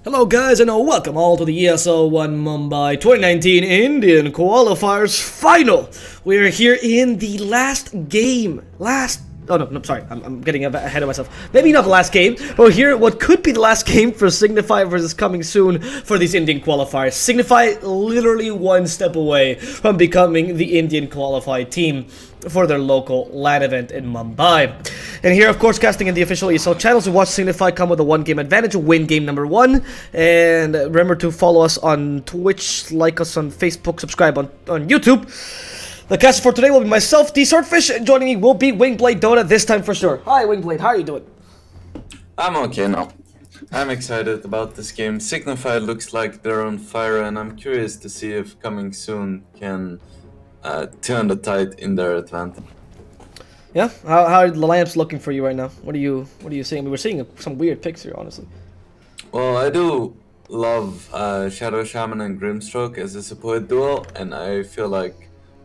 Hello guys and welcome all to the ESL One Mumbai 2019 Indian Qualifiers Final. We're here in the last game. Oh no, sorry, I'm getting ahead of myself. Maybe not the last game, but we're here at what could be the last game for Signify versus coming soon for these Indian qualifiers. Signify literally one step away from becoming the Indian qualified team for their local LAN event in Mumbai. And here, of course, casting in the official ESL channels to watch Signify come with a one-game advantage, win game number 1. And remember to follow us on Twitch, like us on Facebook, subscribe on YouTube. The caster for today will be myself, D Swordfish, and joining me will be Wingblade Dota this time for sure. Hi Wingblade, how are you doing? I'm okay now. I'm excited about this game. Signify looks like they're on fire, and I'm curious to see if coming soon can turn the tide in their advantage. Yeah, how are the lineups looking for you right now? What are you seeing? I mean, we're seeing some weird picks here, honestly. Well, I do love Shadow Shaman and Grimstroke as a support duo, and I feel like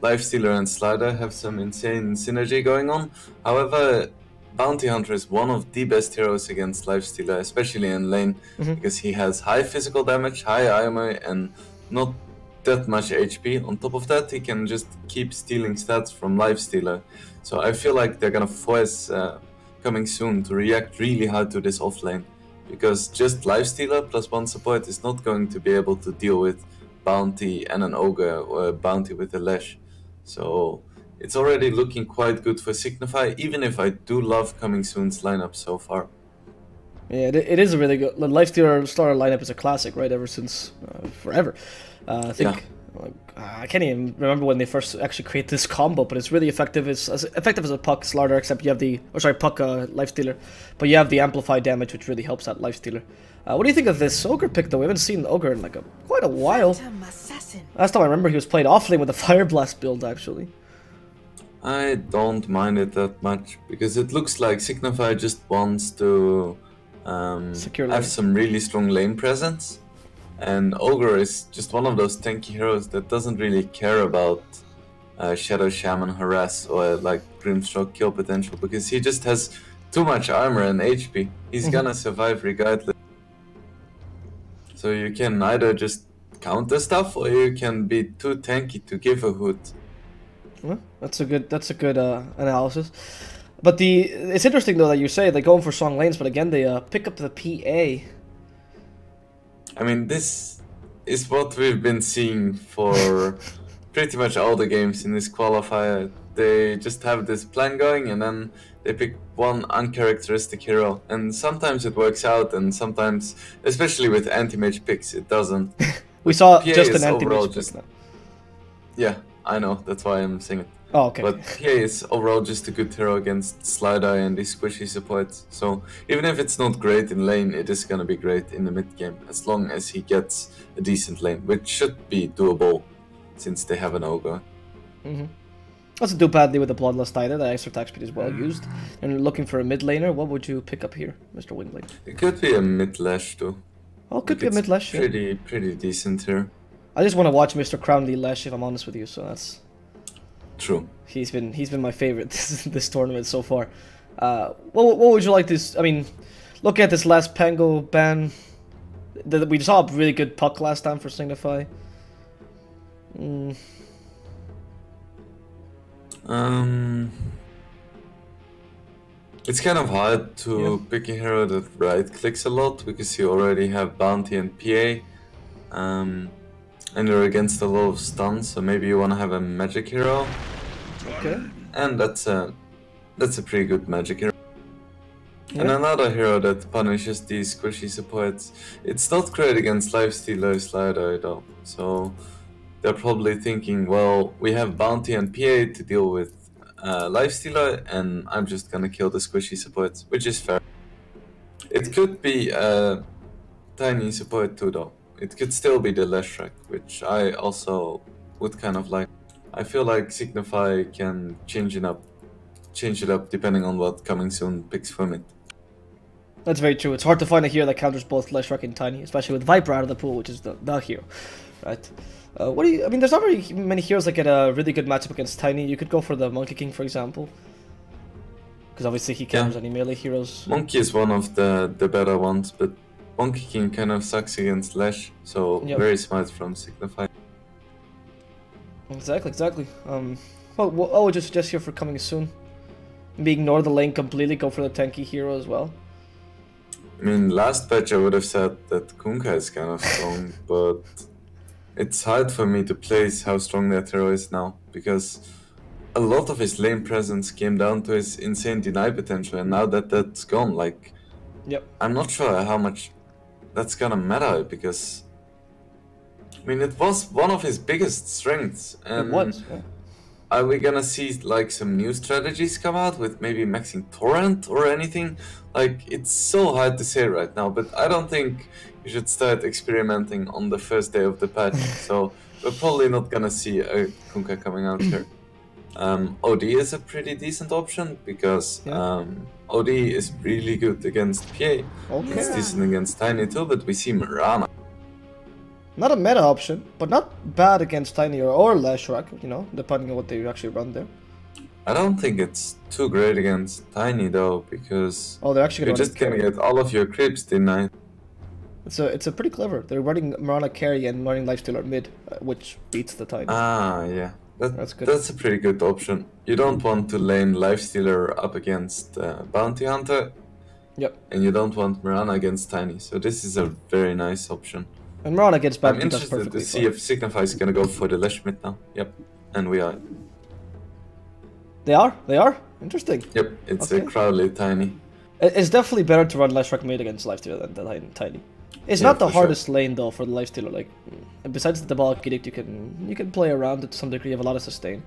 Lifestealer and Slider have some insane synergy going on. However, Bounty Hunter is one of the best heroes against Lifestealer, especially in lane, because he has high physical damage, high armor, and not that much HP. On top of that, he can just keep stealing stats from Lifestealer. So I feel like they're gonna force coming soon to react really hard to this offlane, because just Lifestealer plus one support is not going to be able to deal with Bounty and an Ogre, or a Bounty with a Lash. So it's already looking quite good for Signify, even if I do love coming soon's lineup so far. Yeah, it is a really good. The Lifestealer starter lineup is a classic, right? Ever since forever. I think. Yeah. I can't even remember when they first actually created this combo, but it's really effective. It's as effective as a Puck Slaughter, except you have the Puck Lifestealer, but you have the amplified damage, which really helps out Lifestealer. What do you think of this Ogre pick, though? We haven't seen Ogre in like quite a while. Last time I remember, he was played offlane with the Fire Blast build, actually. I don't mind it that much, because it looks like Signify just wants to have some really strong lane presence. And Ogre is just one of those tanky heroes that doesn't really care about Shadow Shaman harass or like Grimstroke kill potential, because he just has too much armor and HP. He's gonna survive regardless. So you can either just counter stuff, or you can be too tanky to give a hoot. Well, that's a good analysis. But it's interesting though that you say they're going for strong lanes, but again they pick up the PA. I mean, this is what we've been seeing for pretty much all the games in this qualifier. They just have this plan going, and then they pick one uncharacteristic hero. And sometimes it works out, and sometimes, especially with anti-mage picks, it doesn't. We saw PA just an anti-mage pick now. Yeah, I know, that's why I'm saying it. Oh, okay. But PA is overall just a good hero against Slider and these squishy supports. So even if it's not great in lane, it is gonna be great in the mid game, as long as he gets a decent lane, which should be doable since they have an Ogre. Doesn't do badly with the Bloodlust either. The extra attack speed is well used. And looking for a mid laner, what would you pick up here, Mr. Wingblade? It could be a mid Lash too. Oh, it could be a mid Lash. Pretty decent here. I just want to watch Mr. Crownly Lash, if I'm honest with you. So that's true. He's been my favorite this tournament so far. What would you like to? I mean, look at this last Pango ban. We saw a really good Puck last time for Signify. It's kind of hard to pick a hero that right clicks a lot, because you already have Bounty and PA, and you're against a lot of stuns. So maybe you want to have a magic hero. Okay. And that's a pretty good magic hero. And another hero that punishes these squishy supports. It's not great against Lifestealer Slider though. So they're probably thinking, well, we have Bounty and PA to deal with Lifestealer, and I'm just gonna kill the squishy supports, which is fair. It could be a tiny support too though. It could still be the Lash track, which I also would kind of like. I feel like Signify can change it up depending on what coming soon picks from it. That's very true. It's hard to find a hero that counters both Leshrac and Tiny, especially with Viper out of the pool, which is the hero, right? I mean, there's not very many heroes that get a really good matchup against Tiny. You could go for the Monkey King, for example. because obviously he counters any melee heroes. Monkey is one of the better ones, but Monkey King kind of sucks against Lash, so very smart from Signify. Exactly. Well, I would just suggest here for coming soon. Maybe ignore the lane completely, go for the tanky hero as well. I mean, last patch I would have said that Kunkka is kind of strong, but it's hard for me to place how strong that hero is now, because a lot of his lane presence came down to his insane deny potential, and now that that's gone, like, I'm not sure how much that's gonna matter, because I mean, it was one of his biggest strengths, and it was, are we gonna see like some new strategies come out with maybe maxing torrent or anything? Like, it's so hard to say right now, but I don't think you should start experimenting on the first day of the patch. So we're probably not gonna see a Kunkka coming out here. OD is a pretty decent option because OD is really good against PA. It's decent against Tiny too, but we see Mirana. Not a meta option, but not bad against Tiny or Lashrak, you know, depending on what they actually run there. I don't think it's too great against Tiny though, because they're actually you're just gonna get all of your creeps denied. It's a pretty clever. They're running Mirana carry and running Lifestealer mid, which beats the Tiny. Ah, yeah. That's good. That's a pretty good option. You don't want to lane Lifestealer up against Bounty Hunter. And you don't want Mirana against Tiny, so this is a very nice option. And Mirana gets back. I'm interested to see if Signify is gonna go for the Lash mid now. And we are. They are? Interesting. It's a Crowley Tiny. It's definitely better to run Lashrak mid against Lifestealer than Tiny. It's not the hardest lane though for the Lifestealer. Like, besides the bulk edict, you can play around it to some degree. You have a lot of sustain.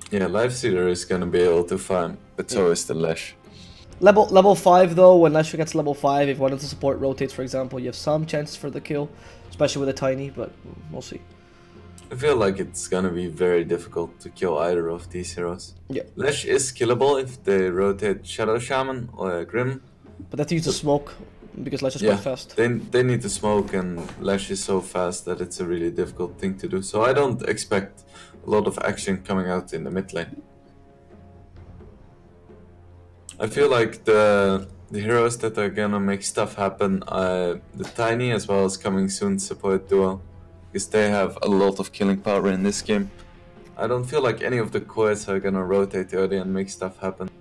Yeah, Lifestealer is gonna be able to farm, but so is the Lash. Level 5 though, when Lashrak gets level 5, if one of the support rotates, for example, you have some chances for the kill, especially with a Tiny, but we'll see. I feel like it's gonna be very difficult to kill either of these heroes. Lash is killable if they rotate Shadow Shaman or Grim. But that uses smoke, because Lash is quite fast. They need to smoke, and Lash is so fast that it's a really difficult thing to do. So I don't expect a lot of action coming out in the mid lane. I feel like the heroes that are gonna make stuff happen are the Tiny as well as coming soon support duo, because they have a lot of killing power in this game. I don't feel like any of the cores are gonna rotate early and make stuff happen.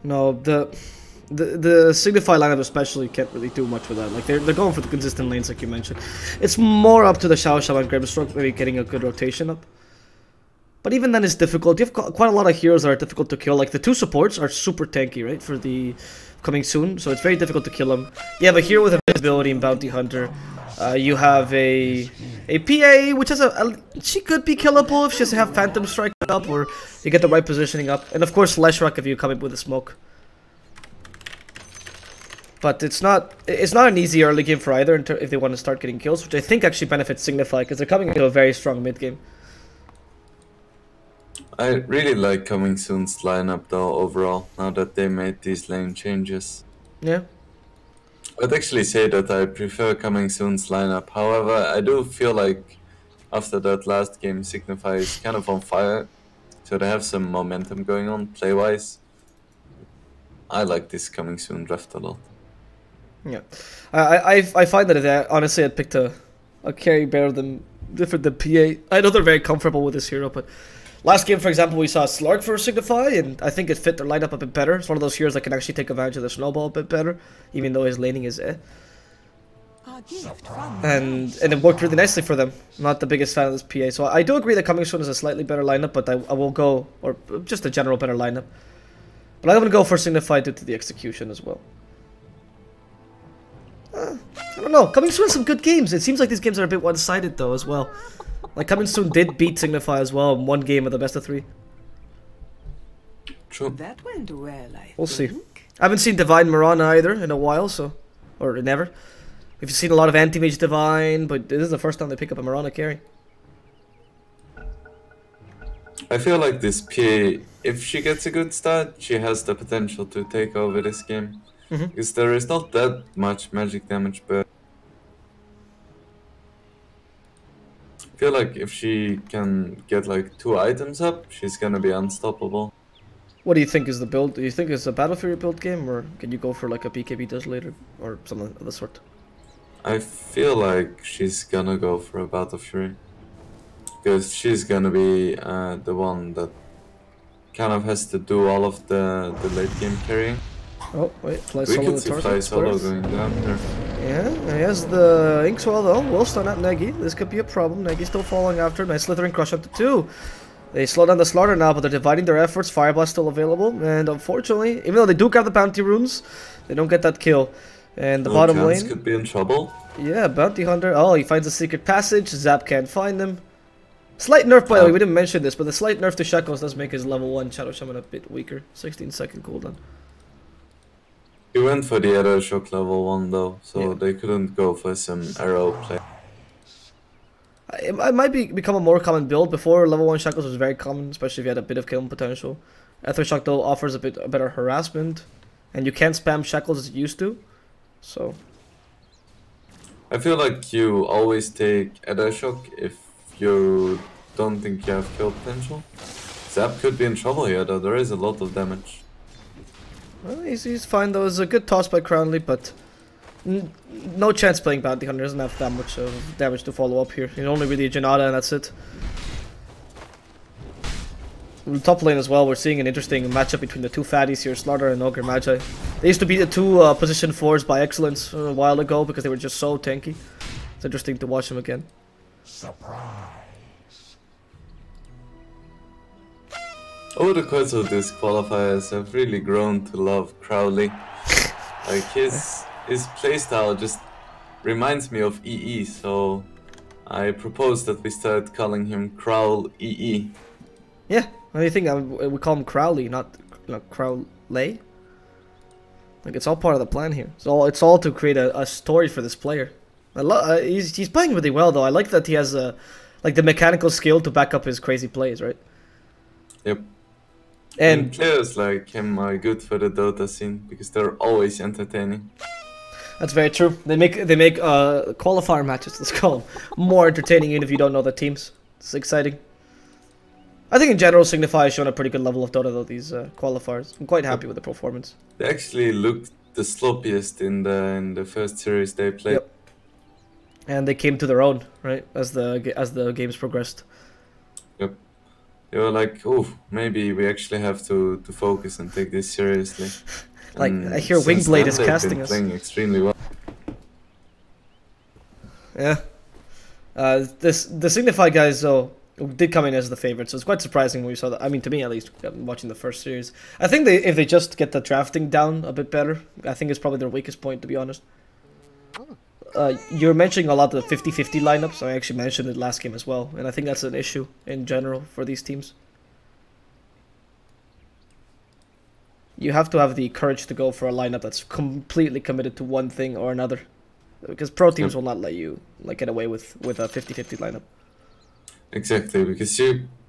No, the Signify lineup especially can't really do much with that. Like, they're going for the consistent lanes like you mentioned. It's more up to the Shadow Shaman and Grimstroke maybe getting a good rotation up. But even then it's difficult. You have quite a lot of heroes that are difficult to kill. Like, the two supports are super tanky, right, for the coming soon. So it's very difficult to kill them. You have a hero with invisibility in Bounty Hunter. You have a PA, which has she could be killable if she doesn't have Phantom Strike up, or you get the right positioning up. And of course Lashrak if you come in with a smoke. But it's not an easy early game for either if they want to start getting kills, which I think actually benefits Signify, because they're coming into a very strong mid game. I really like Coming Soon's lineup though overall, now that they made these lane changes. Yeah. I'd actually say that I prefer Coming Soon's lineup. However, I do feel like after that last game, Signify is kind of on fire. So they have some momentum going on play-wise. I like this Coming Soon draft a lot. Yeah. I find that honestly I'd picked a carry better than PA. I know they're very comfortable with this hero, but last game, for example, we saw Slark for Signify, and I think it fit their lineup a bit better. It's one of those heroes that can actually take advantage of the snowball a bit better, even though his laning is and it worked really nicely for them. I'm not the biggest fan of this PA, so I do agree that Coming Soon is a slightly better lineup, but I will go, or just a general better lineup. But I'm going to go for Signify due to the execution as well. I don't know. Coming Soon some good games. It seems like these games are a bit one-sided though as well. Like, Coming Soon did beat Signify as well in one game of the best of 3. True. That went well, We'll see. I haven't seen Divine Mirana either in a while, so... Or never. We've seen a lot of Anti-Mage Divine, but this is the first time they pick up a Mirana carry. I feel like this PA, if she gets a good start, she has the potential to take over this game. Because there is not that much magic damage, but I feel like if she can get like 2 items up, she's gonna be unstoppable. What do you think is the build? Do you think it's a Battle Fury build game, or can you go for like a BKB does later, or something of the sort? I feel like she's gonna go for a Battle Fury. Because she's gonna be the one that kind of has to do all of the late game carrying. Oh, wait, Fly We Solo can the see torso. Fly Solo going down here. Yeah, he has the Inkswell though. Will stun at Negi. This could be a problem. Negi's still falling after. Nice Slithering Crush up to 2. They slow down the Slaughter now, but they're dividing their efforts. Fireblast still available. And unfortunately, even though they do grab the Bounty Runes, they don't get that kill. And the bottom lane could be in trouble. Yeah, Bounty Hunter. Oh, he finds a secret passage. Zap can't find him. Slight nerf, by the way, we didn't mention this, but the slight nerf to Shackles does make his level 1 Shadow Shaman a bit weaker. 16-second cooldown. He went for the Arrow Shock level 1 though, so they couldn't go for some arrow play. It might become a more common build. Before, level 1 Shackles was very common, especially if you had a bit of killing potential. Ether Shock though offers a better harassment, and you can't spam Shackles as you used to, so... I feel like you always take Arrow Shock if you don't think you have kill potential. Zap could be in trouble here though, there is a lot of damage. Well, he's fine though. It's a good toss by Crownly, but no chance playing Bounty Hunter. Doesn't have that much damage to follow up here. He's only really a Janata and that's it. In the top lane as well, we're seeing an interesting matchup between the two fatties here, Slaughter and Ogre Magi. They used to be the two position 4s by excellence a while ago because they were just so tanky. It's interesting to watch them again. Surprise. Over the course of this qualifiers, I've really grown to love Crowley. Like his playstyle just reminds me of EE, so I propose that we start calling him Crowl EE. Yeah, what do you think? We call him Crowley, not Crowley. Like it's all part of the plan here. So it's all to create a story for this player. He's playing really well though. I like that he has like the mechanical skill to back up his crazy plays, right? Yep. And players like him are good for the Dota scene because they're always entertaining. That's very true. They make qualifier matches, let's call them, more entertaining even if you don't know the teams. It's exciting. I think in general Signify has shown a pretty good level of Dota though, these qualifiers. I'm quite happy with the performance. They actually looked the sloppiest in the first series they played. Yep. And they came to their own, right, as the games progressed. Yep. They were like, oh, maybe we actually have to focus and take this seriously. Like, I hear Wingblade is casting us. Playing extremely well. Yeah. The Signify guys, though, did come in as the favorite, so it's quite surprising when we saw that. I mean, to me at least, watching the first series. I think if they just get the drafting down a bit better, I think it's probably their weakest point, to be honest. You're mentioning a lot of the 50-50 lineups. I actually mentioned it last game as well, and I think that's an issue in general for these teams. You have to have the courage to go for a lineup that's completely committed to one thing or another, because pro teams will not let you get away with a 50-50 lineup. Exactly, because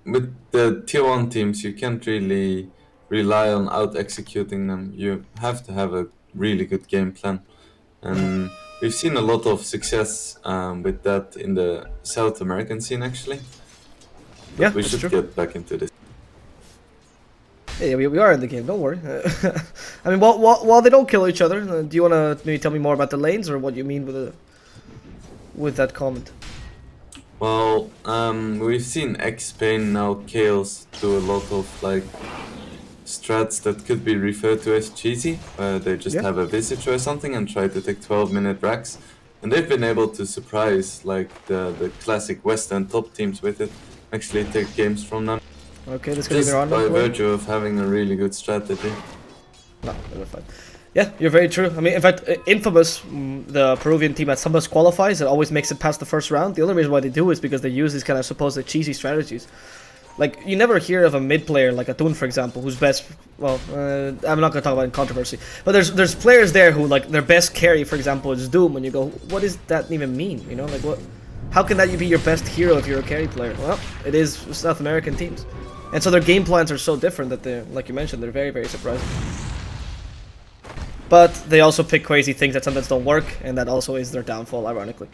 with the tier 1 teams you can't really rely on out executing them. You have to have a really good game plan, and we've seen a lot of success with that in the South American scene actually. But yeah, we should get back into this. Yeah, we are in the game, don't worry. I mean, while they don't kill each other, do you want to maybe tell me more about the lanes, or what you mean with that comment? Well, we've seen X-Pain now Chaos do a lot of strats that could be referred to as cheesy, where they just have a visage or something and try to take 12-minute racks. And they've been able to surprise the classic Western top teams with it, actually take games from them. Okay, this could be by virtue of having a really good strategy. No, never fine. Yeah, you're very true. I mean, in fact, Infamous, the Peruvian team that sometimes qualifies, it always makes it past the first round. The only reason why they do is because they use these kind of supposed cheesy strategies. Like, you never hear of a mid player like Atun, for example, who's best. Well, I'm not gonna talk about it in controversy, but there's players there who their best carry, for example, is Doom, and you go, what does that even mean? You know, like what? How can that be your best hero if you're a carry player? Well, it is South American teams, and so their game plans are so different that they're, like you mentioned, they're very, very surprising. But they also pick crazy things that sometimes don't work, and that also is their downfall, ironically.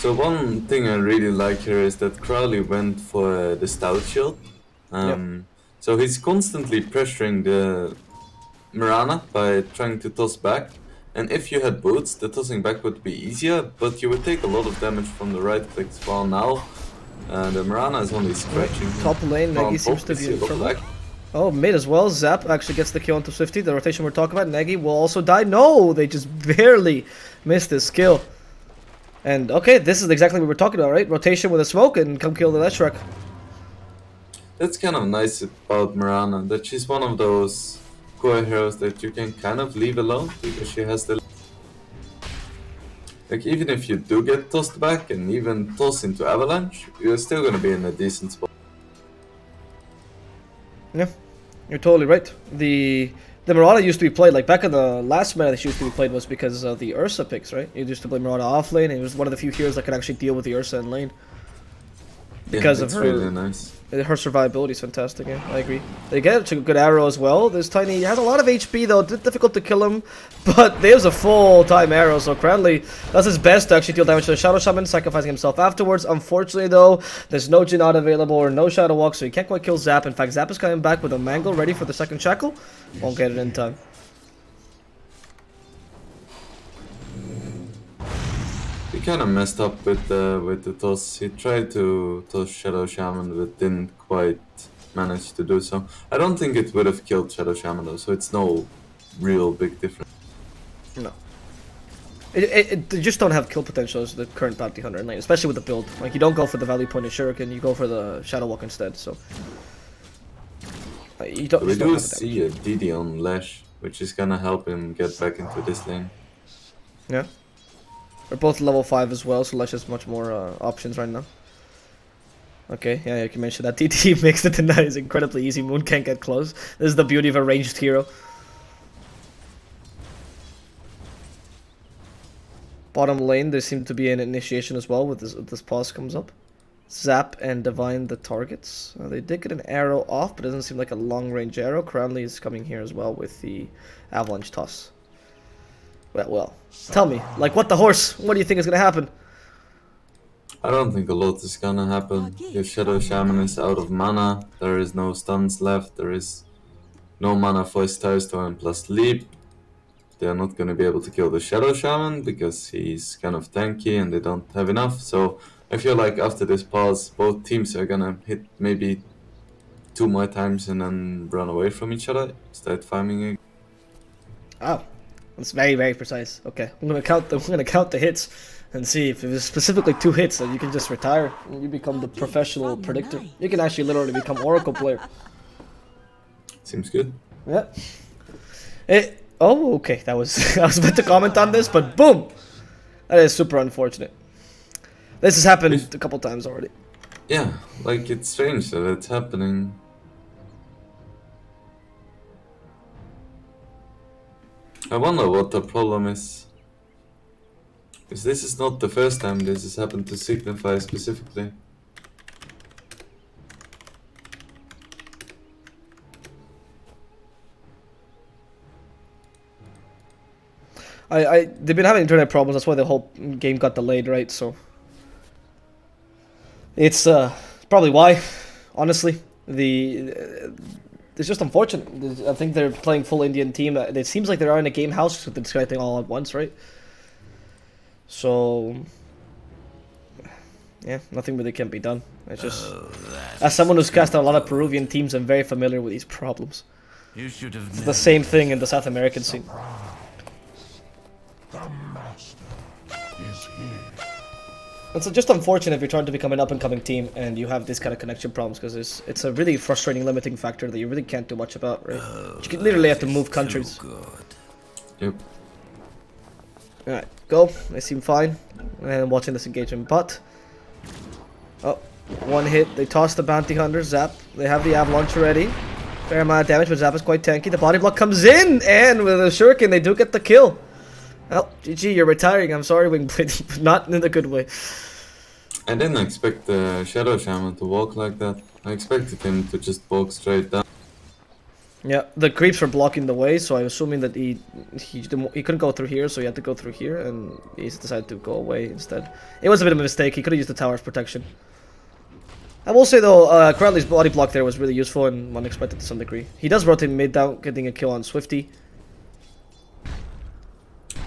So one thing I really like here is that Crowley went for the stout shield. So he's constantly pressuring the Mirana by trying to toss back. And if you had boots, the tossing back would be easier, but you would take a lot of damage from the right clicks, while now the Mirana is only scratching. Top lane, Negi seems to be in trouble. Oh, mid as well. Zap actually gets the kill onto Swifty. The rotation we're talking about. Negi will also die. No, they just barely missed this kill. And okay, this is exactly what we're talking about, right? Rotation with a smoke and come kill the Leshrac. That's kind of nice about Mirana, that she's one of those core heroes that you can kind of leave alone, because she has the... Like, even if you do get tossed back and even toss into Avalanche, you're still gonna be in a decent spot. Yeah, you're totally right. The Mirana used to be played, like back in the last meta that used to be played was because of the Ursa picks, right? You used to play Mirana off lane, and it was one of the few heroes that could actually deal with the Ursa in lane. Because of her, really nice. Her survivability is fantastic, yeah, I agree. They get a good arrow as well. This Tiny has a lot of HP though, difficult to kill him, but there's a full-time arrow, so Cranley does his best to actually deal damage to the Shadow Shaman, sacrificing himself afterwards. Unfortunately though, there's no Jhinata available or no Shadow Walk, so he can't quite kill Zap. In fact, Zap is coming back with a Mangle ready for the second Shackle. Won't get it in time. He kind of messed up with the toss. He tried to toss Shadow Shaman, but didn't quite manage to do so. I don't think it would have killed Shadow Shaman though, so it's no real big difference. No. They just don't have kill potential as the current bounty hunter in lane, especially with the build. Like, you don't go for the value point of Shuriken, you go for the Shadow Walk instead, so... you don't, we do see a DD on Lash, which is gonna help him get back into this lane. Yeah. They're both level 5 as well, so Lash has much more options right now. Okay, yeah, you can mention that. DT makes it nice, incredibly easy. Moon can't get close. This is the beauty of a ranged hero. Bottom lane, there seems to be an initiation as well with this pause comes up. Zap and Divine the targets. They did get an arrow off, but it doesn't seem like a long range arrow. Cranley is coming here as well with the Avalanche toss. Well, tell me, like, what the horse? What do you think is gonna happen? I don't think a lot is gonna happen. If Shadow Shaman is out of mana, there is no stuns left, there is no mana for his Stone plus Leap. They're not gonna be able to kill the Shadow Shaman because he's kind of tanky and they don't have enough. So I feel like after this pause, both teams are gonna hit maybe 2 more times and then run away from each other, start farming again. Oh. It's very, very precise. Okay, I'm gonna count the hits and see if it's specifically 2 hits, then you can just retire and you become the professional predictor. You can actually literally become Oracle player. Seems good. Yeah. Oh, okay. That was I was about to comment on this, but boom, that is super unfortunate. This has happened a couple times already. Yeah, like, it's strange that it's happening. I wonder what the problem is. Because this is not the first time this has happened to Signify specifically. They've been having internet problems, that's why the whole game got delayed, right? So it's probably why, honestly. It's just unfortunate. I think they're playing full Indian team. It seems like they are in a game house with this kind of thing all at once, right? So, yeah, nothing really can be done. It's just, as someone who's cast out a lot of Peruvian teams, I'm very familiar with these problems. It's the same thing in the South American scene. It's just unfortunate if you're trying to become an up-and-coming team and you have this kind of connection problems, because it's a really frustrating limiting factor that you really can't do much about, right? You can literally have to move countries. Yep. Alright, go. They seem fine. And watching this engagement, but... Oh, 1 hit. They toss the bounty hunter, Zap. They have the avalanche already. Fair amount of damage, but Zap is quite tanky. The body block comes in, and with a shuriken, they do get the kill. Well, GG, you're retiring. I'm sorry, Wingblade. Not in a good way. I didn't expect the Shadow Shaman to walk like that. I expected him to just walk straight down. Yeah, the creeps were blocking the way, so I'm assuming that he couldn't go through here, so he had to go through here, and he decided to go away instead. It was a bit of a mistake. He could have used the tower's protection. I will say though, Crowley's body block there was really useful and unexpected to some degree. He does rotate mid down, getting a kill on Swifty.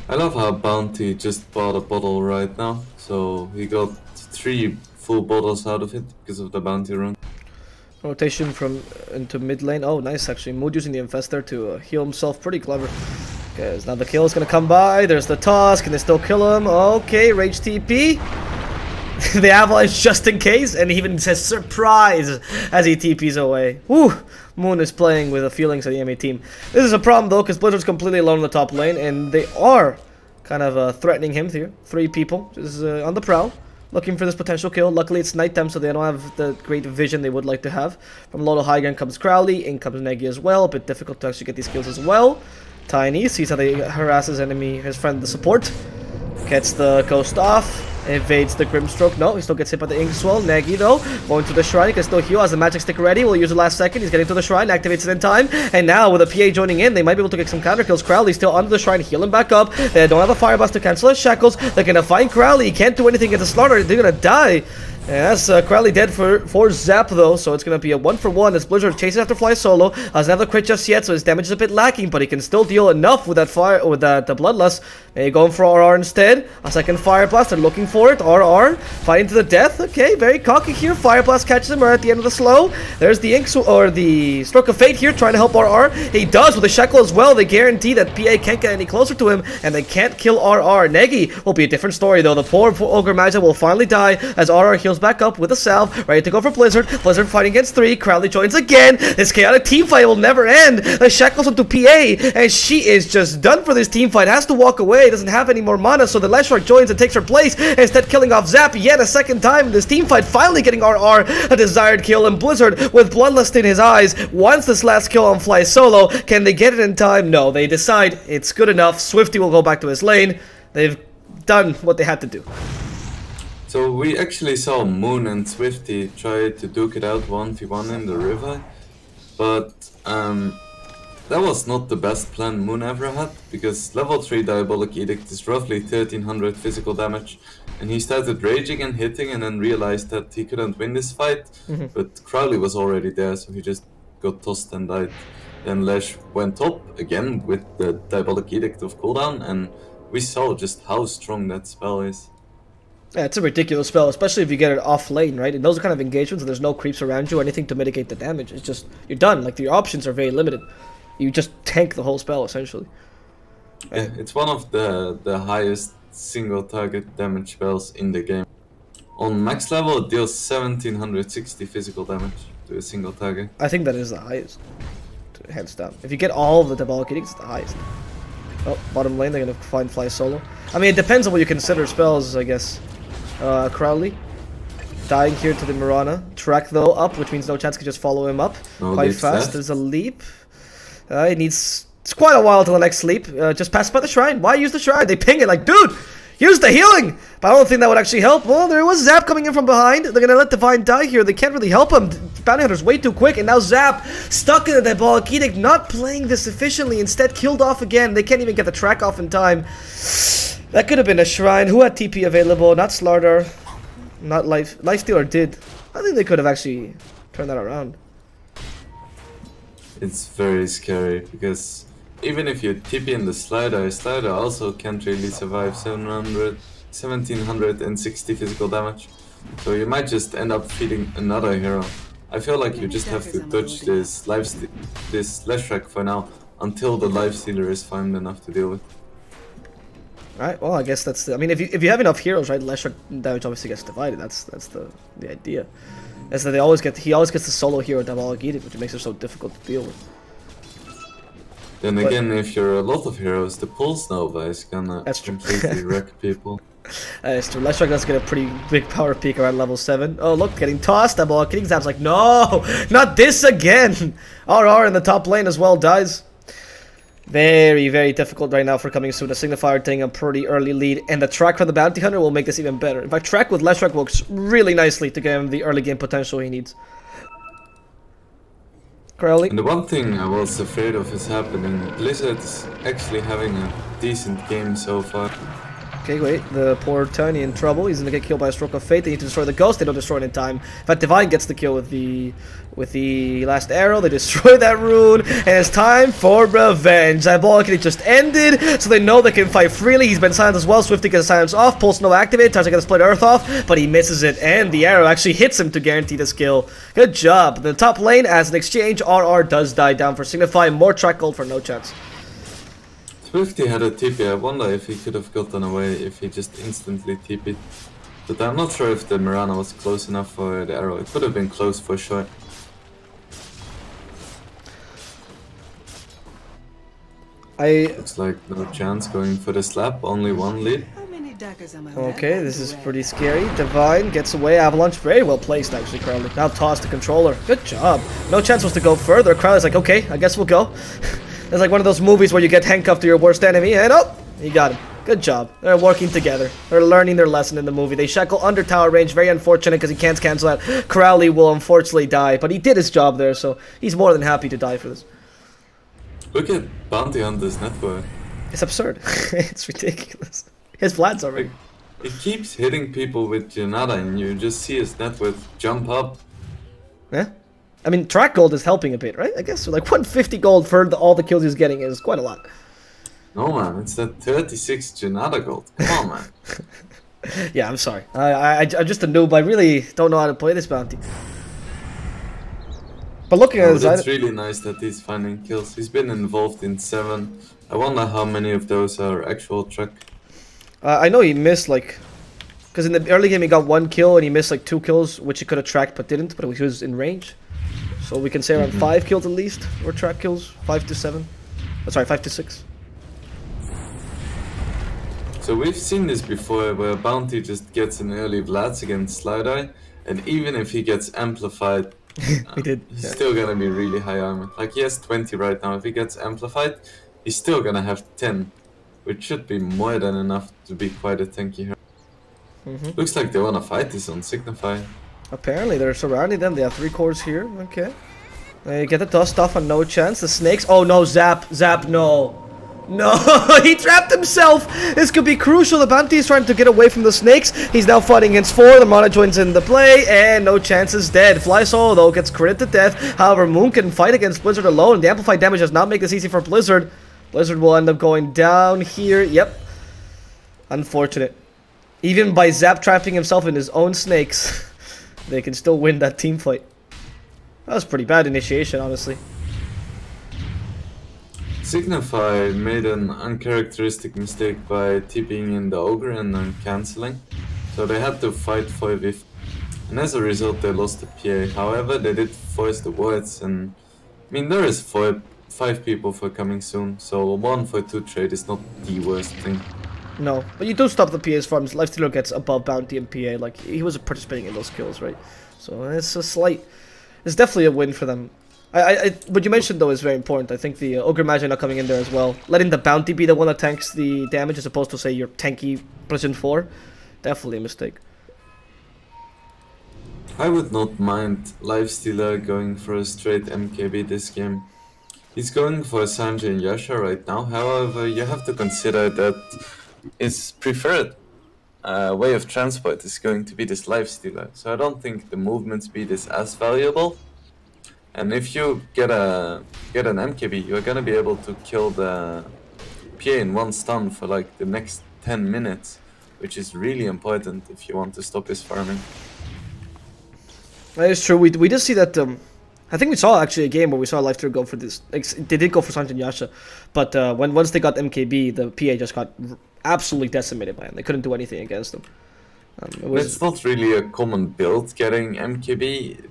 I love how Bounty just bought a bottle right now, so he got 3 full bottles out of it because of the Bounty run. Rotation from into mid lane. Oh, nice actually. Mood using the Infestor to heal himself. Pretty clever. Okay, now the kill is gonna come by. There's the toss. Can they still kill him? Okay, Rage TP. The Avalanche just in case, and he even says surprise as he TPs away. Woo! Moon is playing with the feelings of the enemy team. This is a problem though, because Blizzard's completely alone in the top lane, and they are kind of threatening him here. 3 people just on the prowl, looking for this potential kill. Luckily it's nighttime, so they don't have the great vision they would like to have. From low to high ground comes Crowley, in comes Negi as well. A bit difficult to actually get these kills as well. Tiny sees how they harass his enemy, his friend, the support. Gets the ghost off. Evades the Grimstroke. No, he still gets hit by the Ink Swell. Negi, though, going to the shrine. He can still heal. Has the magic stick ready. Will use the last second. He's getting to the shrine. Activates it in time. And now, with a PA joining in, they might be able to get some counter kills. Crowley still under the shrine, healing back up. They don't have a Fire Blast to cancel his shackles. They're going to find Crowley. He can't do anything against the Slaughter. They're going to die. And that's Crowley dead for Zap though, so it's going to be a 1-for-1 as Blizzard chases after Fly Solo. Doesn't have the crit just yet, so his damage is a bit lacking, but he can still deal enough with that fire, with that Bloodlust. Maybe going for RR instead. A second Fire Blast, they're looking for it. RR, fighting to the death. Okay, very cocky here. Fire Blast catches him right at the end of the slow. There's the or the Stroke of Fate here, trying to help RR. He does with the Shackle as well. They guarantee that PA can't get any closer to him, and they can't kill RR. Negi will be a different story though. The poor Ogre Magi will finally die as RR heals back up with a salve, ready to go for Blizzard. Blizzard fighting against 3. Crowley joins again. This chaotic team fight will never end. The shackles onto PA, and she is just done for this team fight. Has to walk away. Doesn't have any more mana, so the Leshrac joins and takes her place, instead killing off Zap yet a second time in this team fight. Finally getting RR a desired kill, and Blizzard with Bloodlust in his eyes wants this last kill on Fly Solo. Can they get it in time? No, they decide it's good enough. Swifty will go back to his lane. They've done what they had to do. So we actually saw Moon and Swifty try to duke it out 1v1 in the river, but that was not the best plan Moon ever had, because level 3 Diabolic Edict is roughly 1300 physical damage, and he started raging and hitting and then realized that he couldn't win this fight, but Crowley was already there, so he just got tossed and died. Then Lesh went up again with the Diabolic Edict of cooldown, and we saw just how strong that spell is. Yeah, it's a ridiculous spell, especially if you get it off lane, right? In those kind of engagements, there's no creeps around you or anything to mitigate the damage. It's just, you're done. Like, your options are very limited. You just tank the whole spell, essentially. Yeah, it's one of the highest single target damage spells in the game. On max level, it deals 1760 physical damage to a single target. I think that is the highest, hands down. If you get all of the Diabolic Edicts, it's the highest. Oh, bottom lane, they're gonna find Fly Solo. I mean, it depends on what you consider spells, I guess. Crowley dying here to the Mirana. Track though up, which means no chance can just follow him up quite fast. Left. There's a leap. It needs, it's quite a while till the next leap. Just pass by the shrine. Why use the shrine? They ping it like, dude, use the healing. But I don't think that would actually help. Well, there was Zap coming in from behind. They're gonna let Divine die here. They can't really help him. Bounty Hunter's way too quick, and now Zap stuck in the Diabolic Edict, not playing this efficiently. Instead, killed off again. They can't even get the track off in time. That could have been a shrine. Who had TP available? Not Slardar. Not Lifestealer did. I think they could have actually turned that around. It's very scary, because even if you TP in the Slider also can't really survive 1760 physical damage. So you might just end up feeding another hero. I feel like you just have to dodge this Leshrac for now, until the Lifestealer is farmed enough to deal with. Alright, well, I guess that's the, I mean, if you have enough heroes, right, Leshrac damage obviously gets divided. That's the idea. Is that he always gets the solo hero Diabolic Edict, which makes it so difficult to deal with. Then again, if you're a lot of heroes, the Pulse Nova is gonna completely wreck people. It's true. Leshrac does get a pretty big power peak around level 7. Oh, look, getting tossed. Diabolic Edict. Zap's like, no, not this again. RR in the top lane as well dies. Very, very difficult right now for coming soon. The Signifier taking a pretty early lead, and the track from the Bounty Hunter will make this even better. In fact, track with Leshrac works really nicely to get him the early game potential he needs. Crowley. And the one thing I was afraid of is happening. Blizzard is actually having a decent game so far. Okay, wait. The poor Tony in trouble. He's gonna get killed by a stroke of fate. They need to destroy the ghost. They don't destroy it in time. In fact, Divine gets the kill with the last arrow. They destroy that rune, and it's time for revenge. Diabolic it just ended, so they know they can fight freely. He's been silenced as well. Swifty gets silence off. Pulse no activated. Tries to get the split earth off, but he misses it, and the arrow actually hits him to guarantee this kill. Good job. The top lane, as an exchange, RR does die down for Signify. More track gold for no chance. Swifty had a TP. I wonder if he could have gotten away if he just instantly TP'd. But I'm not sure if the Mirana was close enough for the arrow. It could have been close for sure. Looks like no chance going for the slap. Only one lead. Okay, this is pretty scary. Divine gets away. Avalanche very well placed actually, Crowley. Now toss the controller. Good job. No chance was to go further. Crowley's like, okay, I guess we'll go. It's like one of those movies where you get handcuffed to your worst enemy, and oh, you got him. Good job. They're working together. They're learning their lesson in the movie. They shackle under tower range. Very unfortunate because he can't cancel that. Crowley will unfortunately die, but he did his job there, so he's more than happy to die for this. Look at Bounty Hunter's network. It's absurd. It's ridiculous. His Vlad's already. He keeps hitting people with Janata, and you just see his network jump up. Yeah. I mean, track gold is helping a bit, right? I guess so, like 150 gold for all the kills he's getting is quite a lot. No man, it's that 36 Janata gold. Come on, man. Yeah, I'm sorry. I'm just a noob. I really don't know how to play this bounty. But looking at his, it's really nice that he's finding kills. He's been involved in 7. I wonder how many of those are actual track. I know he missed like, because in the early game he got 1 kill and he missed like 2 kills, which he could have tracked but didn't. But he was in range. So we can say around 5 kills at least, or track kills, 5 to 7. Oh, sorry, 5 to 6. So we've seen this before, where Bounty just gets an early Vlads against Slide-Eye, and even if he gets amplified, he's still gonna be really high armor. Like he has 20 right now. If he gets amplified, he's still gonna have 10, which should be more than enough to be quite a tanky hero. Looks like they wanna fight this on Signify. Apparently they're surrounding them. They have 3 cores here. Okay. They get the dust off on no chance. The snakes. Oh no, Zap, no. No, he trapped himself. This could be crucial. The bounty is trying to get away from the snakes. He's now fighting against 4. The mana joins in the play, and no chance is dead. Fly Solo though gets crit to death. However, Moon can fight against Blizzard alone. The amplified damage does not make this easy for Blizzard. Blizzard will end up going down here. Yep. Unfortunate. Even by Zap trapping himself in his own snakes, they can still win that team fight. That was pretty bad initiation, honestly. Signify made an uncharacteristic mistake by TPing in the Ogre and then cancelling. So they had to fight 5v5. And as a result they lost the PA. However, they did force the wards, and I mean there is 5 people for coming soon. So 1 for 2 trade is not the worst thing. No, but you do stop the PA's farms. Lifestealer gets above bounty and PA. Like he was participating in those kills, right? So it's a slight. It's definitely a win for them. What you mentioned though is very important. I think the Ogre Magi not coming in there as well. Letting the bounty be the one that tanks the damage as opposed to say your tanky Precision 4. Definitely a mistake. I would not mind Lifestealer going for a straight MKB this game. He's going for Sanjay and Yasha right now. However, you have to consider that his preferred way of transport is going to be this Lifestealer. So I don't think the movement speed is as valuable. And if you get an MKB, you're gonna be able to kill the PA in 1 stun for like the next 10 minutes, which is really important if you want to stop his farming. That is true. We did see that. I think we saw actually a game where we saw Lifestealer go for this. They did go for Sanjay and Yasha, but once they got MKB, the PA just got absolutely decimated by him. They couldn't do anything against them. It's not really a common build getting MKB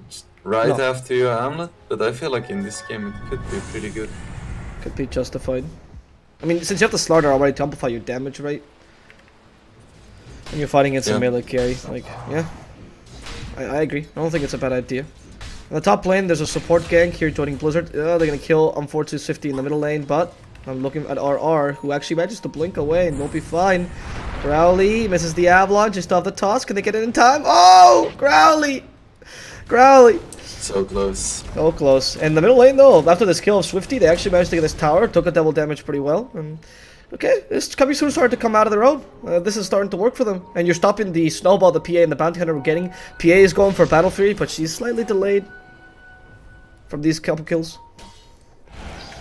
right after your Amulet, but I feel like in this game it could be pretty good. Could be justified. I mean, since you have the Slaughter already to amplify your damage, right? And you're fighting against a melee carry, like, yeah. I agree. I don't think it's a bad idea. On the top lane, there's a support gank here joining Blizzard. They're gonna kill unfortunately Swifty in the middle lane, but I'm looking at RR, who actually manages to blink away and will be fine. Crowley misses the Avalanche just off the toss. Can they get it in time? Oh! Crowley! Crowley! So close. So close. And the middle lane though, after this kill of Swifty, they actually managed to get this tower, took a double damage pretty well. And okay, this coming soon started to come out of their own. This is starting to work for them. And you're stopping the snowball the PA and the bounty hunter were getting. PA is going for Battle Fury, but she's slightly delayed from these couple kills.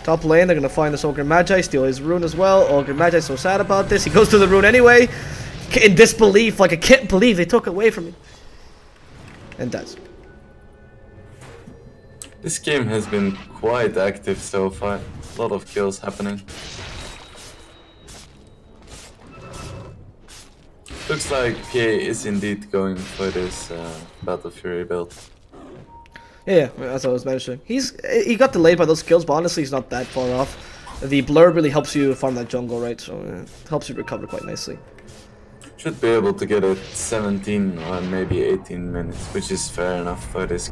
Top lane, they're gonna find this Ogre Magi, steal his rune as well. Ogre Magi so sad about this. He goes to the rune anyway. In disbelief, like I can't believe they took it away from me. And dies. This game has been quite active so far. A lot of kills happening. Looks like PA is indeed going for this Battle Fury build. Yeah, as I was mentioning. He got delayed by those kills, but honestly he's not that far off. The blur really helps you farm that jungle, right? So it helps you recover quite nicely. Should be able to get it 17 or maybe 18 minutes, which is fair enough for this.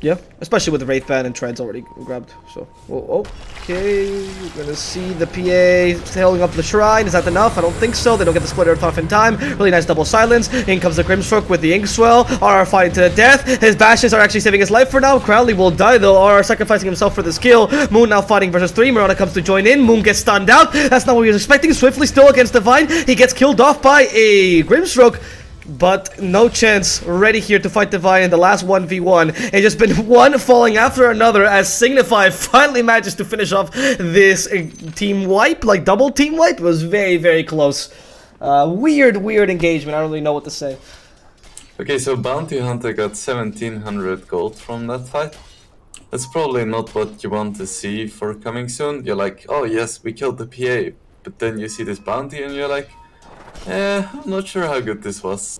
Yeah, especially with the Wraith Band and Treads already grabbed. So, okay, we're gonna see the PA tailing up the shrine. Is that enough? I don't think so. They don't get the split earth off in time. Really nice double silence. In comes the Grimstroke with the Inkswell. RR fighting to the death. His bashes are actually saving his life for now. Crowley will die though. RR sacrificing himself for this kill. Moon now fighting versus 3. Mirana comes to join in. Moon gets stunned out. That's not what he was expecting. Swiftly still against Divine. He gets killed off by a Grimstroke. But no chance, ready here to fight Divine in the last 1v1. It's just been one falling after another as Signify finally manages to finish off this team wipe, like double team wipe. It was very, very close. Weird engagement. I don't really know what to say. Okay, so Bounty Hunter got 1700 gold from that fight. That's probably not what you want to see for coming soon. You're like, oh yes, we killed the PA. But then you see this bounty and you're like, I'm not sure how good this was.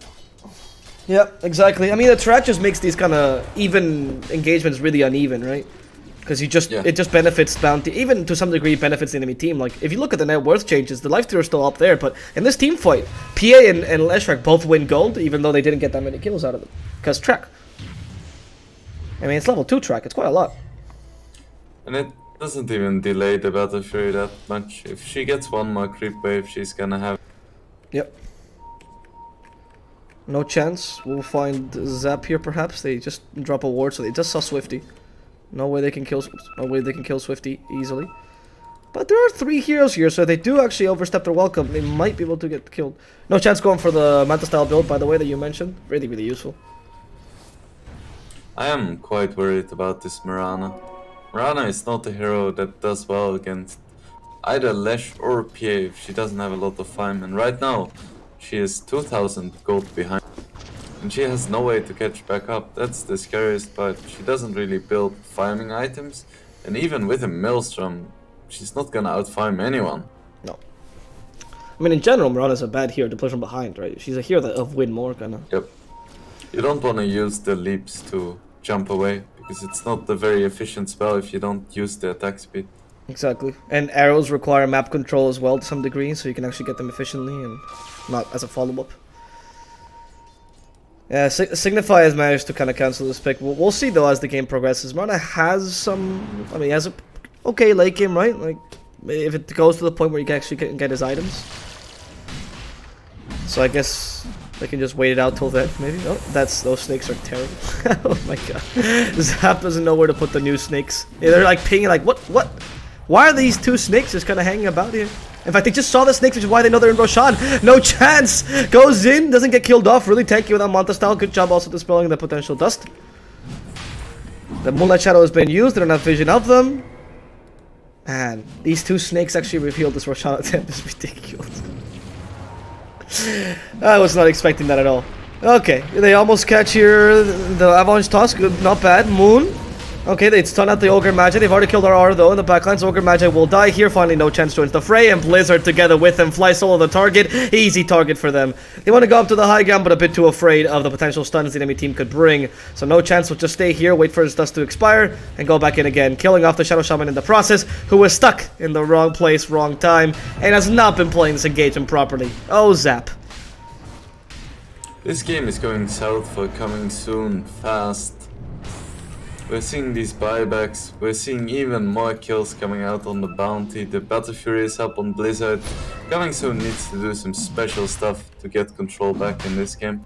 Yeah, exactly. I mean, the threat just makes these kind of even engagements really uneven, right? Because it just benefits bounty, even to some degree benefits the enemy team. Like, if you look at the net worth changes, the life steal is still up there, but in this team fight, PA and Leshrac both win gold, even though they didn't get that many kills out of them. Because track. I mean, it's level 2 track, it's quite a lot. And it doesn't even delay the Battle Fury that much. If she gets one more creep wave, she's gonna have... Yep. No chance. We'll find Zap here perhaps. They just drop a ward, so they just saw Swifty. No way they can kill Swifty easily. But there are 3 heroes here, so they do actually overstep their welcome. They might be able to get killed. No chance going for the Manta style build, by the way, that you mentioned. Really, really useful. I am quite worried about this Mirana. Mirana is not a hero that does well against either Lesh or PA if she doesn't have a lot of farm, and right now she is 2000 gold behind and she has no way to catch back up. That's the scariest part. She doesn't really build farming items, and even with a Maelstrom she's not gonna outfarm anyone. No. I mean, in general, Mirana's a bad hero to play from behind, right? She's a hero that of win more, kinda. Yep. You don't want to use the leaps to jump away, because it's not a very efficient spell if you don't use the attack speed. Exactly. And arrows require map control as well to some degree, so you can actually get them efficiently and not as a follow-up. Yeah, Signify has managed to kind of cancel this pick. We'll see though as the game progresses. Mirana has some... I mean, he has a okay late game, right? Like, if it goes to the point where you can actually get his items. So I guess they can just wait it out till then, maybe? Oh, those snakes are terrible. Oh my god. Zap doesn't know where to put the new snakes. Yeah, they're like pinging like, what? Why are these 2 snakes just kind of hanging about here? In fact, they just saw the snakes, which is why they know they're in Roshan. No chance! Goes in, doesn't get killed off. Really tanky with that Manta style. Good job also dispelling the potential dust. The Moonlight Shadow has been used. They don't have vision of them. Man, these 2 snakes actually revealed this Roshan attempt is ridiculous. I was not expecting that at all. Okay, they almost catch here the Avalanche Toss. Good, not bad. Moon. Okay, they stun out the Ogre Magi. They've already killed RR though in the backlines. Ogre Magi will die here. Finally, no chance joins the fray, and Blizzard together with them fly solo the target. Easy target for them. They want to go up to the high ground, but a bit too afraid of the potential stuns the enemy team could bring. So no chance. Will just stay here, wait for his dust to expire, and go back in again, killing off the Shadow Shaman in the process, who was stuck in the wrong place, wrong time, and has not been playing this engagement properly. Oh, Zap. This game is going south for coming soon, fast. We're seeing these buybacks, we're seeing even more kills coming out on the bounty, the Battle Fury is up on Blizzard. Coming soon needs to do some special stuff to get control back in this game.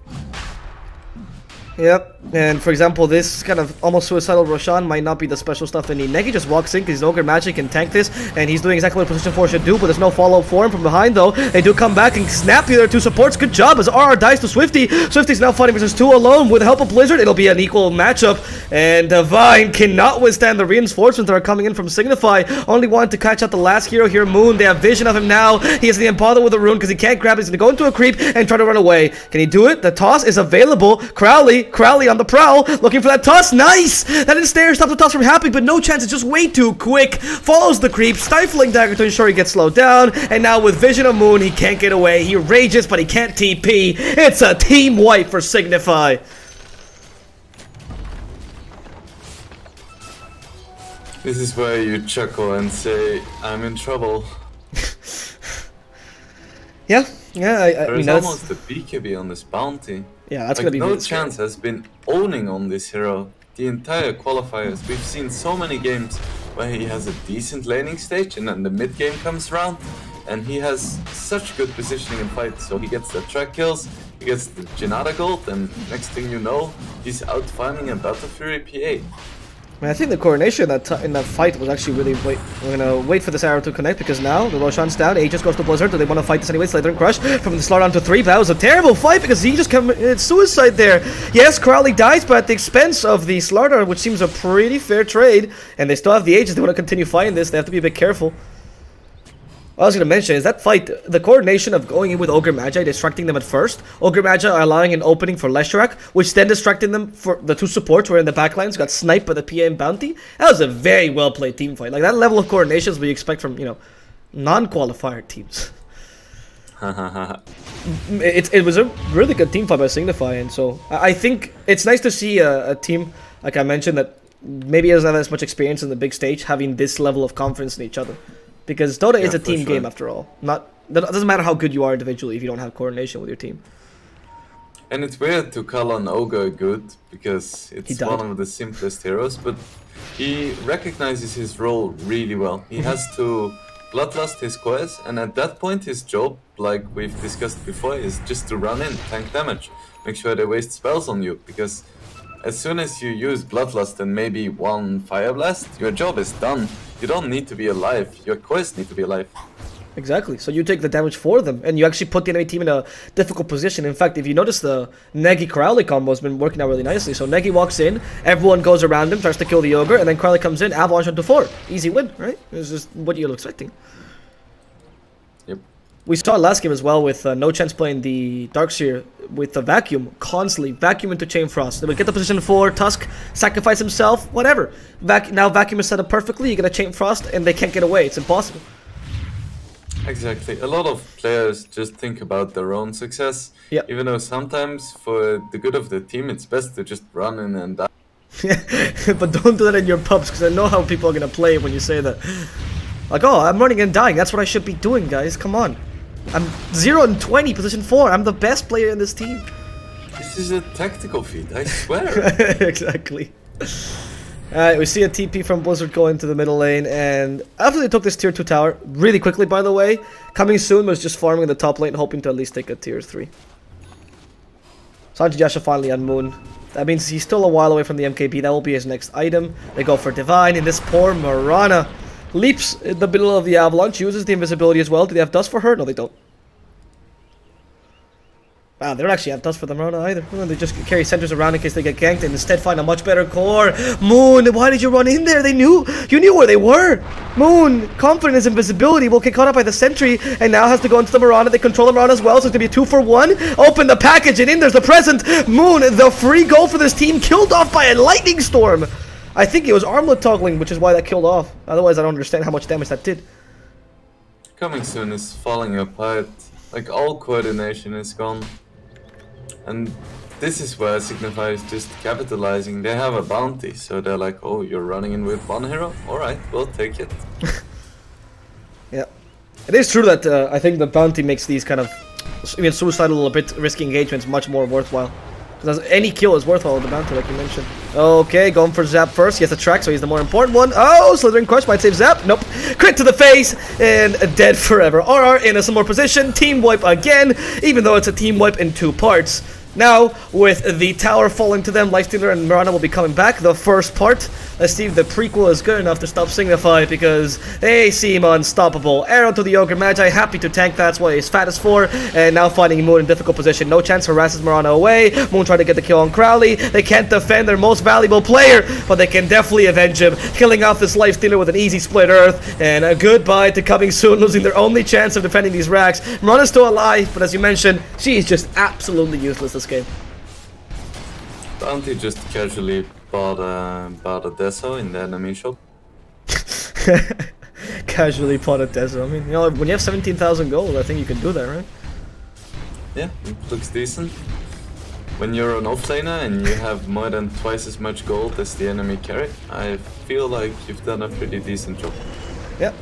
Yep, and for example, this kind of almost suicidal Roshan might not be the special stuff they need. Negi just walks in because he's Ogre Magic and tank this, and he's doing exactly what Position 4 should do, but there's no follow-up for him from behind though. They do come back and snap the other two supports. Good job as RR dies to Swifty. Swifty's now fighting versus 2 alone with the help of Blizzard. It'll be an equal matchup, and Divine cannot withstand the reinforcements that are coming in from Signify. Only wanted to catch out the last hero here, Moon. They have vision of him now. He has the Impala with a rune because he can't grab it. He's going to go into a creep and try to run away. Can he do it? The toss is available. Crowley on the prowl, looking for that toss. Nice! That ensnare stops the toss from happening, but no chance. It's just way too quick. Follows the creep, stifling dagger to ensure he gets slowed down, and now with vision of Moon, he can't get away. He rages, but he can't TP. It's a team wipe for Signify. This is where you chuckle and say, I'm in trouble. Yeah, I There's mean, almost a BKB on this bounty. Yeah, that's like, gonna be no really chance has been owning on this hero the entire qualifiers. We've seen so many games where he has a decent laning stage and then the mid game comes around and he has such good positioning in fights. So he gets the track kills, he gets the Janata gold, and next thing you know, he's out farming a Battle Fury PA. I mean, I think the coordination in that fight was actually really... We're gonna wait for this arrow to connect because now the Roshan's down. Aegis goes to Blizzard. Do they want to fight this anyway? Slither and Crush from the slot on to 3. That was a terrible fight because he just committed suicide there. Yes, Crowley dies, but at the expense of the Slardar, which seems a pretty fair trade. And they still have the Aegis. They want to continue fighting this. They have to be a bit careful. What I was going to mention is that fight, the coordination of going in with Ogre Magi, distracting them at first. Ogre Magi are allowing an opening for Leshrac, which then distracting them for the 2 supports who were in the backlines, got sniped by the PA and Bounty. That was a very well played team fight. Like, that level of coordination is what you expect from, you know, non-qualifier teams. It was a really good team fight by Signify, and so I think it's nice to see a team, like I mentioned, that maybe doesn't have as much experience in the big stage, having this level of confidence in each other. Because Dota is a team game after all. It doesn't matter how good you are individually if you don't have coordination with your team. And it's weird to call on Ogre good because it's one of the simplest heroes, but he recognizes his role really well. He has to bloodlust his cores, and at that point his job, like we've discussed before, is just to run in, tank damage, make sure they waste spells on you, because as soon as you use Bloodlust and maybe 1 Fire Blast, your job is done. You don't need to be alive, your cores need to be alive. Exactly, so you take the damage for them, and you actually put the enemy team in a difficult position. In fact, if you notice, the Negi Crowley combo has been working out really nicely. So Negi walks in, everyone goes around him, tries to kill the Ogre, and then Crowley comes in, Avalanche onto 4. Easy win, right? It's just what you're expecting. Yep. We saw last game as well with No Chance playing the Darkseer with the Vacuum, constantly Vacuum into Chain Frost. They would get the position 4, Tusk, sacrifice himself, whatever. Now Vacuum is set up perfectly, you get a Chain Frost, and they can't get away, it's impossible. Exactly. A lot of players just think about their own success, even though sometimes for the good of the team it's best to just run in and die. But don't do that in your pubs, because I know how people are going to play when you say that. Like, oh, I'm running and dying, that's what I should be doing, guys, come on. I'm 0 and 20, position 4. I'm the best player in this team. This is a tactical feat, I swear. Exactly. Alright, we see a TP from Blizzard go into the middle lane, and after they took this tier 2 tower, really quickly by the way, coming soon was just farming the top lane, hoping to at least take a tier 3. Sanji Jasha finally on Moon. That means he's still a while away from the MKB, that will be his next item. They go for Divine, and this poor Mirana leaps in the middle of the Avalanche, uses the invisibility as well. Do they have dust for her? No, they don't. Wow, they don't actually have dust for the Mirana either. They just carry centers around in case they get ganked and instead find a much better core. Moon, why did you run in there? They knew. You knew where they were. Moon, confident in his invisibility, will get caught up by the sentry and now has to go into the Mirana. They control the Mirana as well, so it's going to be a 2 for 1. Open the package and in there's the present. Moon, the free goal for this team, killed off by a lightning storm. I think it was armlet toggling, which is why that killed off. Otherwise, I don't understand how much damage that did. Coming soon is falling apart. Like, all coordination is gone. And this is where Signify is just capitalizing. They have a bounty, so they're like, oh, you're running in with 1 hero? Alright, we'll take it. Yeah. It is true that I think the bounty makes these kind of suicidal, a bit risky engagements much more worthwhile. Because any kill is worthwhile with the bounty, like you mentioned. Okay, going for Zap first. He has the track, so he's the more important one. Oh, Slithering Crush might save Zap. Nope. Crit to the face, and dead forever. RR in a similar position. Team wipe again, even though it's a team wipe in 2 parts. Now, with the tower falling to them, Lifestealer and Mirana will be coming back. The first part, let's see if the prequel is good enough to stop Signify, because they seem unstoppable. Arrow to the Ogre Magi, happy to tank, that's why he's fat as 4, and now finding Moon in difficult position. No chance, harasses Mirana away. Moon trying to get the kill on Crowley. They can't defend their most valuable player, but they can definitely avenge him, killing off this Lifestealer with an easy split earth, and a goodbye to Coming Soon, losing their only chance of defending these racks. Mirana's still alive, but as you mentioned, she's just absolutely useless this game. Bounty just casually bought a Deso in the enemy shop. Casually bought a Deso. I mean, you know, when you have 17,000 gold, I think you can do that, right? Yeah, it looks decent. When you're an offlaner and you have more than twice as much gold as the enemy carry, I feel like you've done a pretty decent job. Yep.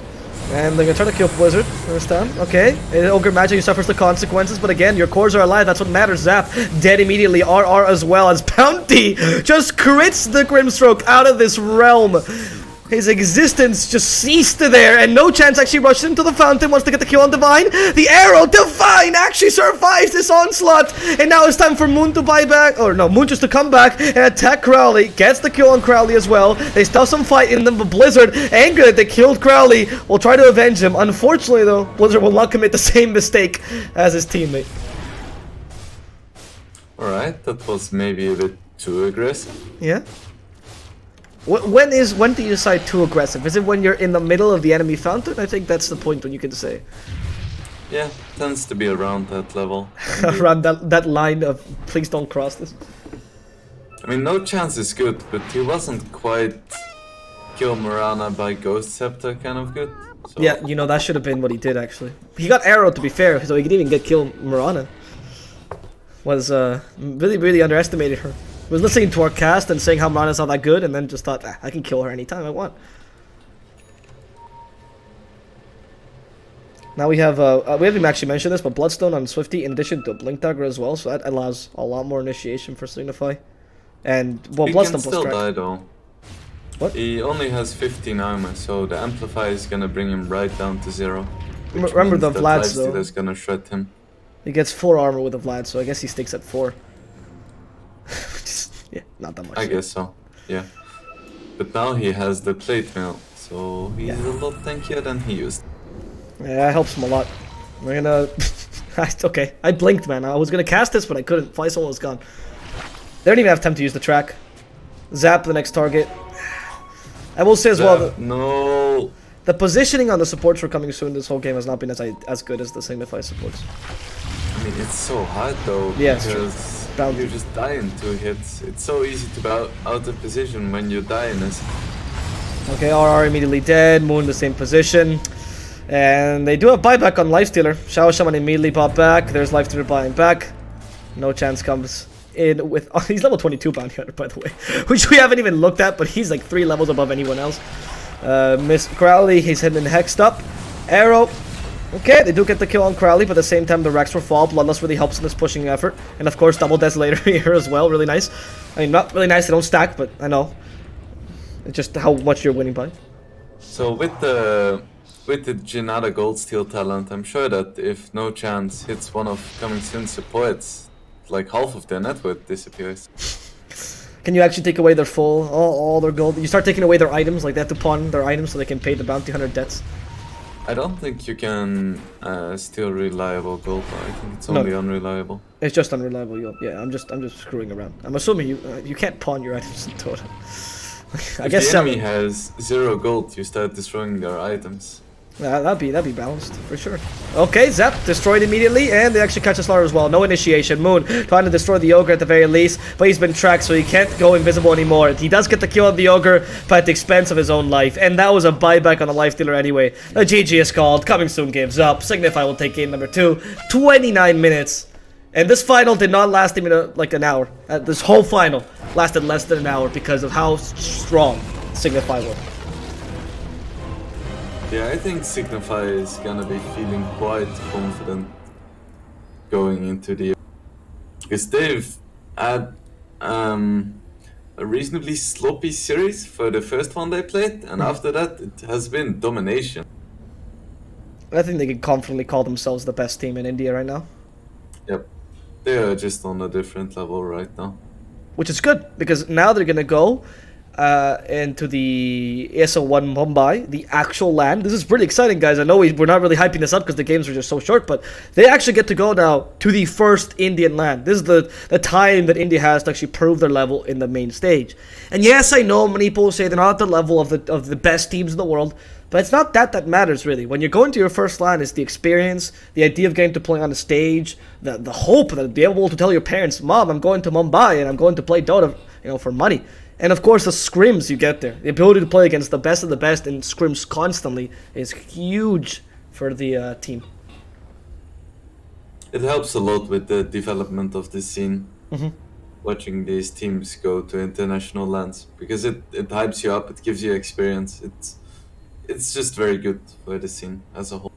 And they're gonna try to kill Blizzard this time. Okay. Ogre Magic suffers the consequences, but again, your cores are alive. That's what matters. Zap dead immediately. RR as well, as Bounty just crits the Grimstroke out of this realm. His existence just ceased there, and no chance actually rushes into the fountain, wants to get the kill on Divine. The arrow, Divine actually survives this onslaught, and now it's time for Moon to buy back, or no, Moon just to come back and attack Crowley. Gets the kill on Crowley as well. They still have some fight in them, but Blizzard, angry that they killed Crowley, will try to avenge him. Unfortunately though, Blizzard will not commit the same mistake as his teammate. Alright, that was maybe a bit too aggressive. Yeah. When do you decide too aggressive? Is it when you're in the middle of the enemy fountain? I think that's the point when you can say. Yeah, tends to be around that level. Around that line of please don't cross this. I mean, no chance is good, but he wasn't quite kill Mirana by Ghost Scepter kind of good. So. Yeah, you know, that should have been what he did actually. He got arrowed to be fair, so he could even get kill Mirana. Was really underestimated her. Was listening to our cast and saying how Mirana's not that good, and then just thought, I can kill her anytime I want. Now we haven't actually mentioned this, but Bloodstone on Swifty in addition to a Blink Dagger as well, so that allows a lot more initiation for Signify. And, well, he Bloodstone can plus still crack. die though. What? He only has 15 armor, so the Amplify is gonna bring him right down to 0. Remember the Vlads though. Is gonna shred him. He gets 4 armor with the Vlad, so I guess he sticks at 4. Just, yeah, not that much. I guess so, yeah. But now he has the plate mail, so he's a lot tankier than he used. Yeah, that helps him a lot. We're gonna... okay, I blinked, man. I was gonna cast this, but I couldn't. Faisal was gone. They don't even have time to use the track. Zap the next target. I will say as well... No! The positioning on the supports for Coming Soon this whole game has not been as good as the Signify supports. I mean, it's so hard though, yeah, because you just die in 2 hits. It's so easy to be out of position when you die in this. Okay, RR immediately dead, Moon in the same position. And they do have buyback on Lifestealer. Shadow Shaman immediately bought back, there's Lifestealer buying back. No chance comes in with... Oh, he's level 22 bounty hunter, by the way. Which we haven't even looked at, but he's like 3 levels above anyone else. Miss Crowley, he's hidden and hexed up. Arrow. Okay, they do get the kill on Crowley, but at the same time the Rex will fall. Bloodlust really helps in this pushing effort. And of course, double Desolator here as well, really nice. I mean, not really nice, they don't stack, but I know. It's just how much you're winning by. So with the Janata Gold Steel talent, I'm sure that if No Chance hits one of Coming Soon supports, like half of their net worth disappears. Can you actually take away their full, all their gold? You start taking away their items, like they have to pawn their items so they can pay the bounty hunter debts. I don't think you can steal reliable gold. I think it's only unreliable. It's just unreliable. Yeah, I'm just screwing around. I'm assuming you can't pawn your items in Dota. I guess if the enemy has 0 gold, you start destroying their items. Yeah, that'd be balanced for sure. Okay, Zap destroyed immediately, and they actually catch a slaughter as well. No initiation. Moon trying to destroy the ogre at the very least, but he's been tracked, so he can't go invisible anymore. He does get the kill on the ogre, but at the expense of his own life, and that was a buyback on the Lifestealer anyway. The GG is called. Coming Soon gives up. Signify will take game number 2. 29 minutes. And this final did not last even like an hour. This whole final lasted less than an hour because of how strong Signify was. Yeah, I think Signify is gonna be feeling quite confident going into the... Because they've had a reasonably sloppy series for the first one they played, and after that it has been domination. I think they can confidently call themselves the best team in India right now. Yep. They are just on a different level right now. Which is good, because now they're going to go into the ESL One Mumbai, the actual LAN. This is pretty exciting, guys. I know we're not really hyping this up because the games are just so short, but they actually get to go now to the first Indian LAN. This is the time that India has to actually prove their level in the main stage. And yes, I know many people say they're not at the level of the best teams in the world, but it's not that matters, really. When you're going to your first LAN, it's the experience, the idea of getting to play on the stage, the hope that be able to tell your parents, Mom, I'm going to Mumbai and I'm going to play Dota, for money. And of course, the scrims you get there. The ability to play against the best of the best and scrims constantly is huge for the team. It helps a lot with the development of the scene. Watching these teams go to international lands, because it hypes you up, it gives you experience. It's just very good for the scene as a whole.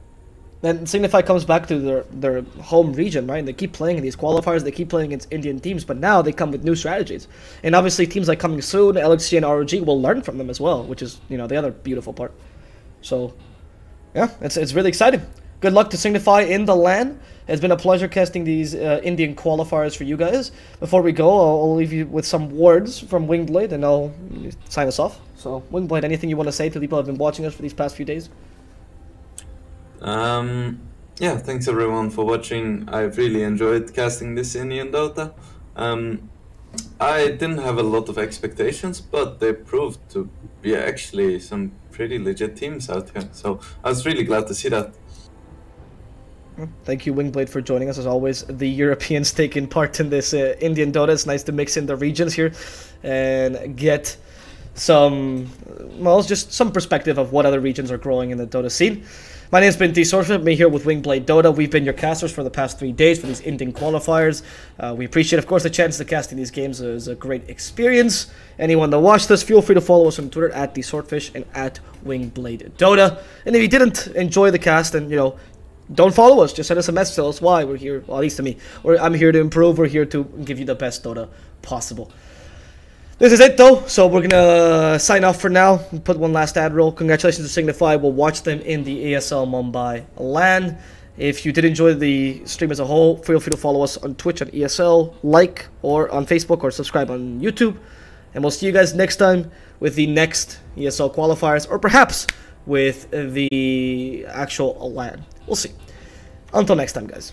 Then Signify comes back to their home region, right? And they keep playing in these qualifiers, they keep playing against Indian teams, but now they come with new strategies. And obviously teams like Coming Soon, LXG and ROG will learn from them as well, which is, the other beautiful part. So, yeah, it's really exciting. Good luck to Signify in the LAN. It's been a pleasure casting these Indian qualifiers for you guys. Before we go, I'll leave you with some words from Wingblade, and I'll sign us off. So, Wingblade, anything you want to say to the people who have been watching us for these past few days? Yeah, thanks everyone for watching. I've really enjoyed casting this Indian Dota. I didn't have a lot of expectations, but they proved to be actually some pretty legit teams out here. So I was really glad to see that. Thank you, Wingblade, for joining us. As always, the Europeans taking part in this Indian Dota. It's nice to mix in the regions here and get some, well, just some perspective of what other regions are growing in the Dota scene. My name's been Swordfish. I've been here with Wingblade Dota. We've been your casters for the past 3 days for these Indian qualifiers. We appreciate, of course, the chance to casting these games. It was a great experience. Anyone that watched this, feel free to follow us on Twitter at Swordfish and at Wingblade Dota. And if you didn't enjoy the cast, and don't follow us. Just send us a message. Tell us why we're here. Well, at least to me. I'm here to improve. We're here to give you the best Dota possible. This is it, though. So we're going to sign off for now. Put one last ad roll. Congratulations to Signify. We'll watch them in the ESL Mumbai LAN. If you did enjoy the stream as a whole, feel free to follow us on Twitch at ESL, like, or on Facebook, or subscribe on YouTube. And we'll see you guys next time with the next ESL qualifiers, or perhaps with the actual LAN. We'll see. Until next time, guys.